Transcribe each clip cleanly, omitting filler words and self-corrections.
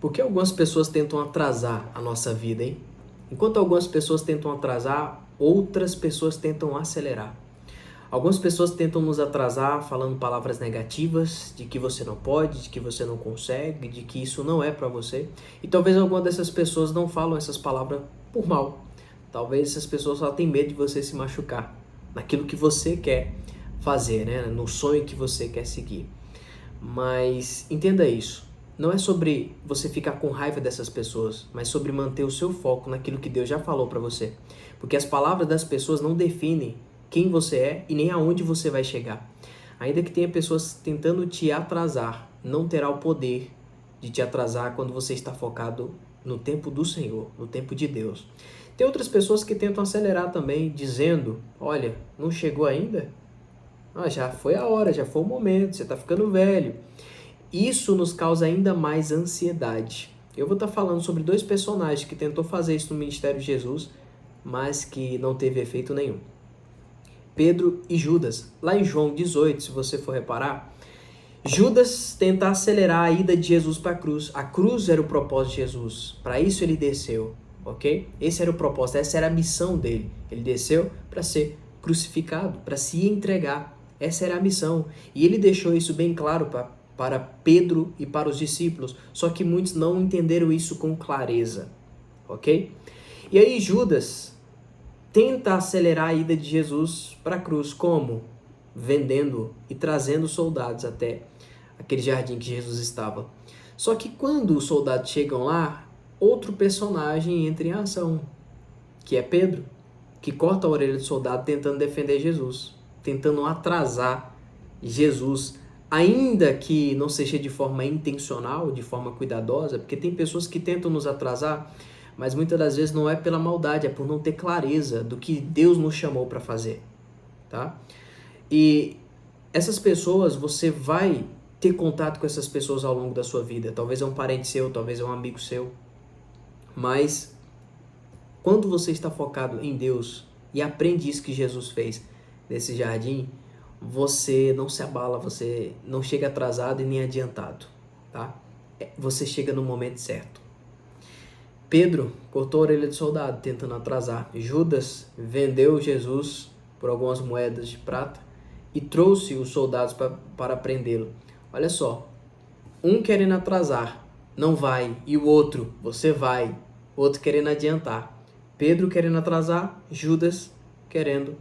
Por que algumas pessoas tentam atrasar a nossa vida, hein? Enquanto algumas pessoas tentam atrasar, outras pessoas tentam acelerar. Algumas pessoas tentam nos atrasar falando palavras negativas, de que você não pode, de que você não consegue, de que isso não é para você. E talvez alguma dessas pessoas não falam essas palavras por mal. Talvez essas pessoas só tenham medo de você se machucar naquilo que você quer fazer, né? No sonho que você quer seguir. Mas entenda isso. Não é sobre você ficar com raiva dessas pessoas, mas sobre manter o seu foco naquilo que Deus já falou para você. Porque as palavras das pessoas não definem quem você é e nem aonde você vai chegar. Ainda que tenha pessoas tentando te atrasar, não terá o poder de te atrasar quando você está focado no tempo do Senhor, no tempo de Deus. Tem outras pessoas que tentam acelerar também, dizendo, olha, não chegou ainda? Já foi a hora, já foi o momento, você está ficando velho. Isso nos causa ainda mais ansiedade. Eu vou estar falando sobre dois personagens que tentou fazer isso no ministério de Jesus, mas que não teve efeito nenhum. Pedro e Judas. Lá em João 18, se você for reparar, Judas tenta acelerar a ida de Jesus para a cruz. A cruz era o propósito de Jesus. Para isso ele desceu, ok? Esse era o propósito, essa era a missão dele. Ele desceu para ser crucificado, para se entregar. Essa era a missão. E ele deixou isso bem claro para Pedro e para os discípulos. Só que muitos não entenderam isso com clareza, ok? E aí Judas tenta acelerar a ida de Jesus para a cruz. Como? Vendendo e trazendo soldados até aquele jardim que Jesus estava. Só que quando os soldados chegam lá, outro personagem entra em ação, que é Pedro, que corta a orelha do soldado tentando defender Jesus, tentando atrasar Jesus, ainda que não seja de forma intencional, de forma cuidadosa, porque tem pessoas que tentam nos atrasar, mas muitas das vezes não é pela maldade, é por não ter clareza do que Deus nos chamou para fazer, tá? E essas pessoas, você vai ter contato com essas pessoas ao longo da sua vida. Talvez é um parente seu, talvez é um amigo seu. Mas quando você está focado em Deus e aprende isso que Jesus fez nesse jardim, você não se abala, você não chega atrasado e nem adiantado, tá? Você chega no momento certo. Pedro cortou a orelha de soldado tentando atrasar. Judas vendeu Jesus por algumas moedas de prata e trouxe os soldados para prendê-lo. Olha só, um querendo atrasar, não vai, e o outro, você vai, o outro querendo adiantar. Pedro querendo atrasar, Judas querendo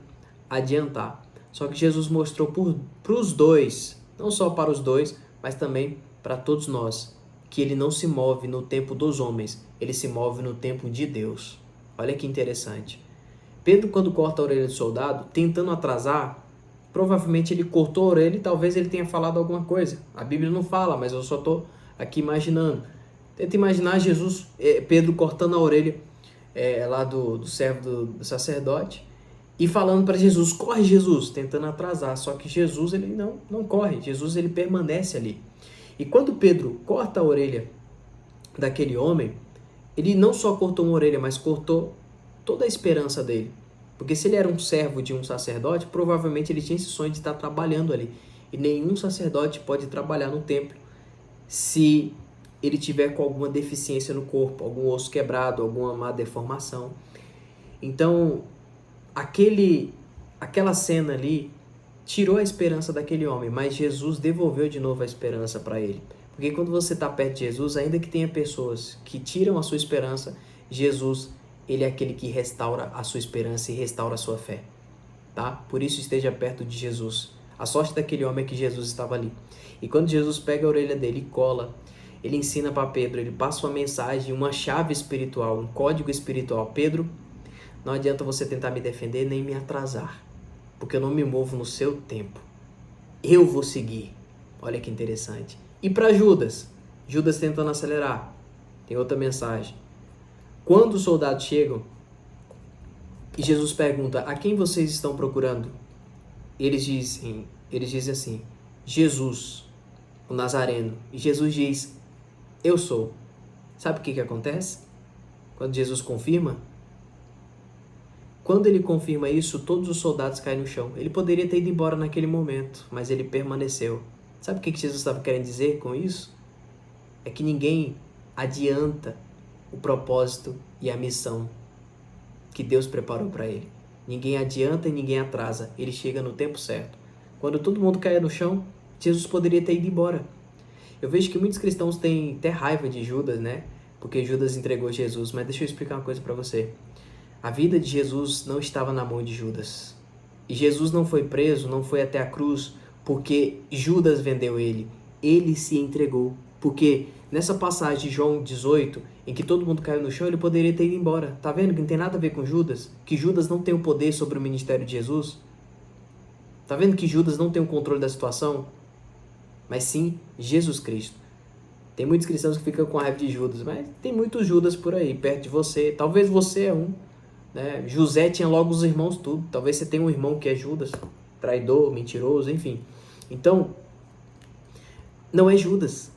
adiantar. Só que Jesus mostrou para os dois, não só para os dois, mas também para todos nós, que ele não se move no tempo dos homens, ele se move no tempo de Deus. Olha que interessante. Pedro, quando corta a orelha do soldado, tentando atrasar, provavelmente ele cortou a orelha e talvez ele tenha falado alguma coisa. A Bíblia não fala, mas eu só estou aqui imaginando. Tenta imaginar Pedro cortando a orelha lá do servo do sacerdote e falando para Jesus, corre Jesus, tentando atrasar. Só que Jesus ele não corre, Jesus ele permanece ali. E quando Pedro corta a orelha daquele homem, ele não só cortou uma orelha, mas cortou toda a esperança dele. Porque se ele era um servo de um sacerdote, provavelmente ele tinha esse sonho de estar trabalhando ali. E nenhum sacerdote pode trabalhar no templo se ele tiver com alguma deficiência no corpo, algum osso quebrado, alguma má deformação. Então, aquela cena ali tirou a esperança daquele homem, mas Jesus devolveu de novo a esperança para ele. Porque quando você está perto de Jesus, ainda que tenha pessoas que tiram a sua esperança, Jesus, ele é aquele que restaura a sua esperança e restaura a sua fé, tá? Por isso esteja perto de Jesus. A sorte daquele homem é que Jesus estava ali. E quando Jesus pega a orelha dele e cola, ele ensina para Pedro, ele passa uma mensagem, uma chave espiritual, um código espiritual. Pedro, não adianta você tentar me defender nem me atrasar, porque eu não me movo no seu tempo. Eu vou seguir. Olha que interessante. E para Judas tentando acelerar, tem outra mensagem. Quando os soldados chegam e Jesus pergunta, a quem vocês estão procurando? Eles dizem assim, Jesus, o Nazareno. E Jesus diz, eu sou. Sabe o que acontece? Quando Jesus confirma? Quando ele confirma isso, todos os soldados caem no chão. Ele poderia ter ido embora naquele momento, mas ele permaneceu. Sabe o que Jesus estava querendo dizer com isso? É que ninguém adianta o propósito e a missão que Deus preparou para ele. Ninguém adianta e ninguém atrasa. Ele chega no tempo certo. Quando todo mundo caia no chão, Jesus poderia ter ido embora. Eu vejo que muitos cristãos têm até raiva de Judas, né? Porque Judas entregou Jesus. Mas deixa eu explicar uma coisa para você. A vida de Jesus não estava na mão de Judas. E Jesus não foi preso, não foi até a cruz, porque Judas vendeu ele. Ele se entregou. Porque nessa passagem de João 18, em que todo mundo caiu no chão, ele poderia ter ido embora. Tá vendo que não tem nada a ver com Judas? Que Judas não tem o poder sobre o ministério de Jesus? Tá vendo que Judas não tem o controle da situação? Mas sim Jesus Cristo. Tem muitos cristãos que ficam com raiva de Judas, mas tem muitos Judas por aí, perto de você. Talvez você é um. Né? José tinha logo os irmãos tudo. Talvez você tenha um irmão que é Judas, traidor, mentiroso, enfim. Então, não é Judas,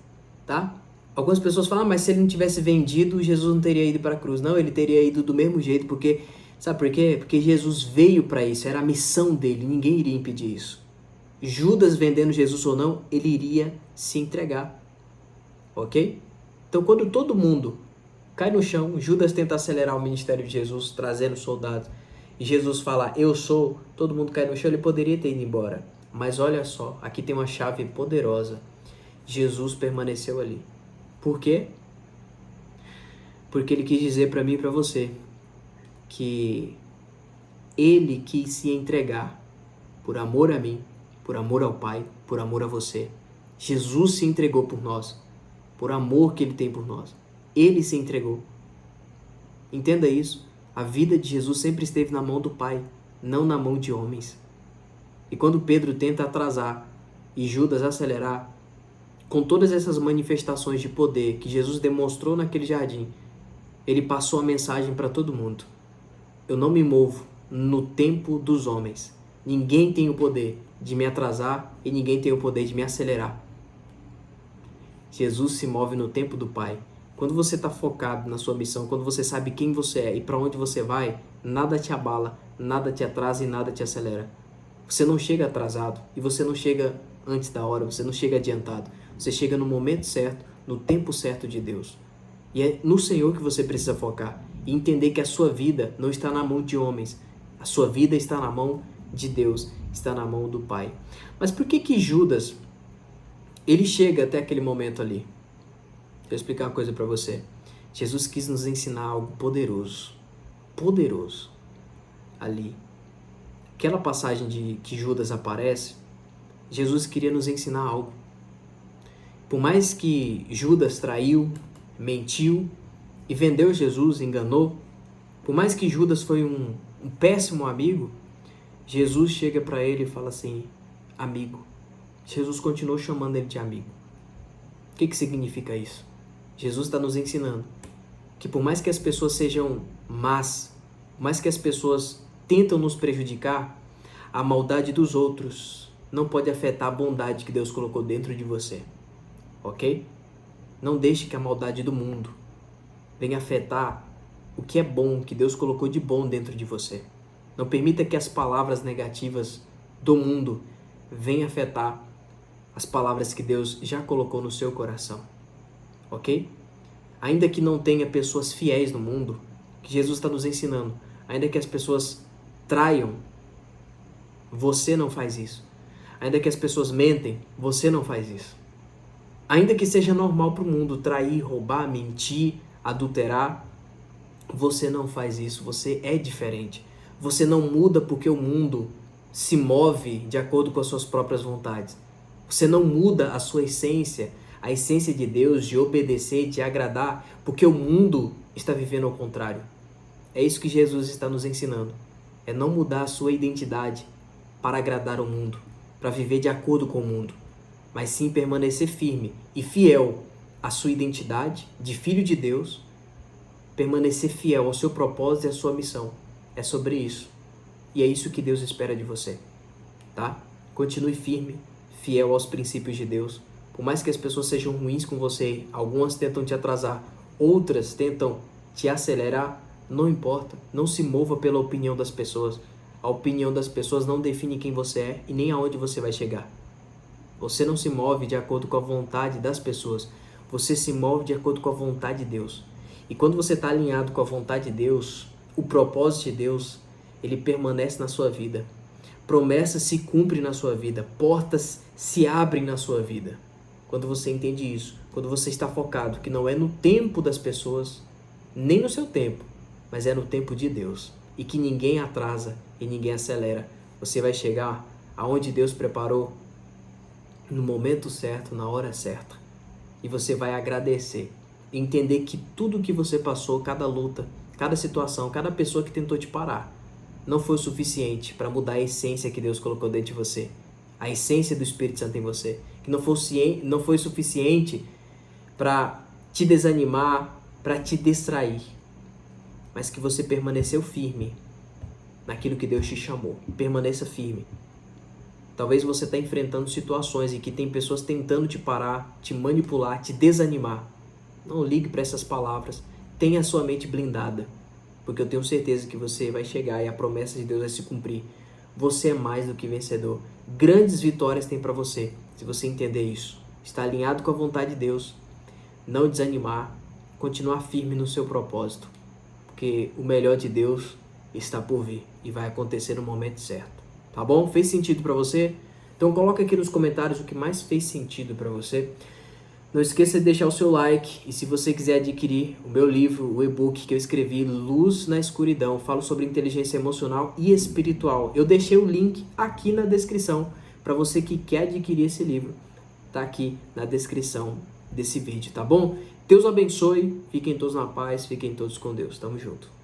tá? Algumas pessoas falam, mas se ele não tivesse vendido, Jesus não teria ido para a cruz. Não, ele teria ido do mesmo jeito, porque, sabe por quê? Porque Jesus veio para isso, era a missão dele, ninguém iria impedir isso. Judas vendendo Jesus ou não, ele iria se entregar, ok? Então, quando todo mundo cai no chão, Judas tenta acelerar o ministério de Jesus, trazendo soldados, e Jesus fala, eu sou, todo mundo cai no chão, ele poderia ter ido embora. Mas olha só, aqui tem uma chave poderosa. Jesus permaneceu ali. Por quê? Porque ele quis dizer para mim e para você que ele quis se entregar por amor a mim, por amor ao Pai, por amor a você. Jesus se entregou por nós, por amor que ele tem por nós. Ele se entregou. Entenda isso. A vida de Jesus sempre esteve na mão do Pai, não na mão de homens. E quando Pedro tenta atrasar e Judas acelerar, com todas essas manifestações de poder que Jesus demonstrou naquele jardim, ele passou a mensagem para todo mundo. Eu não me movo no tempo dos homens. Ninguém tem o poder de me atrasar e ninguém tem o poder de me acelerar. Jesus se move no tempo do Pai. Quando você está focado na sua missão, quando você sabe quem você é e para onde você vai, nada te abala, nada te atrasa e nada te acelera. Você não chega atrasado e você não chega antes da hora, você não chega adiantado. Você chega no momento certo, no tempo certo de Deus. E é no Senhor que você precisa focar e entender que a sua vida não está na mão de homens. A sua vida está na mão de Deus, está na mão do Pai. Mas por que Judas, ele chega até aquele momento ali? Deixa eu explicar uma coisa para você. Jesus quis nos ensinar algo poderoso. Poderoso. Ali. Aquela passagem de que Judas aparece, Jesus queria nos ensinar algo. Por mais que Judas traiu, mentiu e vendeu Jesus, enganou, por mais que Judas foi um péssimo amigo, Jesus chega para ele e fala assim, amigo. Jesus continuou chamando ele de amigo. O que significa isso? Jesus está nos ensinando que por mais que as pessoas sejam más, por mais que as pessoas tentam nos prejudicar, a maldade dos outros não pode afetar a bondade que Deus colocou dentro de você. Ok? Não deixe que a maldade do mundo venha afetar o que é bom, que Deus colocou de bom dentro de você. Não permita que as palavras negativas do mundo venham afetar as palavras que Deus já colocou no seu coração. Ok? Ainda que não tenha pessoas fiéis no mundo, que Jesus está nos ensinando, ainda que as pessoas traiam, você não faz isso. Ainda que as pessoas mentem, você não faz isso. Ainda que seja normal para o mundo trair, roubar, mentir, adulterar, você não faz isso, você é diferente. Você não muda porque o mundo se move de acordo com as suas próprias vontades. Você não muda a sua essência, a essência de Deus, de obedecer, de agradar, porque o mundo está vivendo ao contrário. É isso que Jesus está nos ensinando. É não mudar a sua identidade para agradar o mundo, para viver de acordo com o mundo, mas sim permanecer firme e fiel à sua identidade de filho de Deus, permanecer fiel ao seu propósito e à sua missão. É sobre isso. E é isso que Deus espera de você, tá? Continue firme, fiel aos princípios de Deus. Por mais que as pessoas sejam ruins com você, algumas tentam te atrasar, outras tentam te acelerar, não importa. Não se mova pela opinião das pessoas. A opinião das pessoas não define quem você é e nem aonde você vai chegar. Você não se move de acordo com a vontade das pessoas. você se move de acordo com a vontade de Deus. E quando você está alinhado com a vontade de Deus, o propósito de Deus, ele permanece na sua vida. Promessas se cumprem na sua vida, portas se abrem na sua vida. Quando você entende isso, quando você está focado, que não é no tempo das pessoas, nem no seu tempo, mas é no tempo de Deus. E que ninguém atrasa e ninguém acelera. Você vai chegar aonde Deus preparou no momento certo, na hora certa. E você vai agradecer. Entender que tudo que você passou, cada luta, cada situação, cada pessoa que tentou te parar, não foi o suficiente para mudar a essência que Deus colocou dentro de você. A essência do Espírito Santo em você. Que não foi suficiente para te desanimar, para te distrair. Mas que você permaneceu firme naquilo que Deus te chamou. Permaneça firme. Talvez você está enfrentando situações em que tem pessoas tentando te parar, te manipular, te desanimar. Não ligue para essas palavras. Tenha a sua mente blindada. Porque eu tenho certeza que você vai chegar e a promessa de Deus vai se cumprir. Você é mais do que vencedor. Grandes vitórias tem para você, se você entender isso. Estar alinhado com a vontade de Deus. Não desanimar. Continuar firme no seu propósito. Porque o melhor de Deus está por vir. E vai acontecer no momento certo. Tá bom? Fez sentido para você? Então coloca aqui nos comentários o que mais fez sentido para você. Não esqueça de deixar o seu like. E se você quiser adquirir o meu livro, o e-book que eu escrevi, Luz na Escuridão, falo sobre inteligência emocional e espiritual. Eu deixei o link aqui na descrição para você que quer adquirir esse livro. Tá aqui na descrição desse vídeo, tá bom? Deus abençoe. Fiquem todos na paz. Fiquem todos com Deus. Tamo junto.